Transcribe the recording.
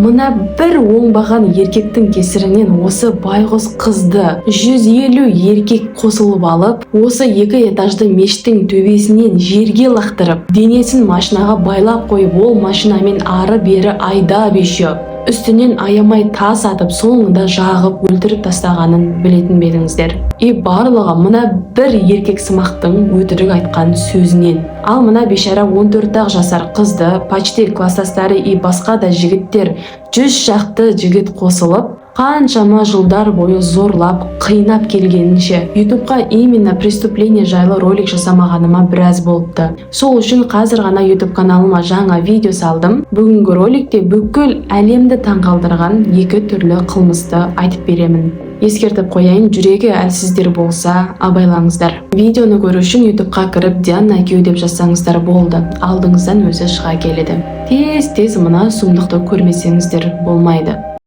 Мына бір оңбаған еркектің кесірінен осы байғұс қызды 150 еркек қосылып алып, осы 2 этажды мешіттің төбесінен жерге лақтырып, денесін машинаға байлап қойып, ол машинамен ары-бері айдап еще үстінен аямай тас атып, соңында жағып өлтіріп тастағанын білетін бе едіңіздер? Барлығы мына бір еркек сымақтың өтірік айтқан сөзінен. Ал мына бейшара 14 жасар қызды почти класстастары басқа да жігіттер 100 шақты жігіт қосылып, қаншама жылдар бойы зорлап, қинап келгенінше ютубқа именно преступление жайлы ролик жасамағаныма біраз болыпты. Сол үшін қазір ғана ютуб каналыма жаңа видео салдым. Бүгінгі роликте бүкіл әлемді таңқалдырған 2 түрлі қылмысты айтып беремін. Ескертіп қояйын, жүрегі әлсіздер болса абайлаңыздар. Видеоны көру үшін ютубқа кіріп Диана Кю деп жазсаңыздар болды. Алдыңыздан өзі шыға келеді. Тез мына сұмдықты көрмесеңіздер болмайды.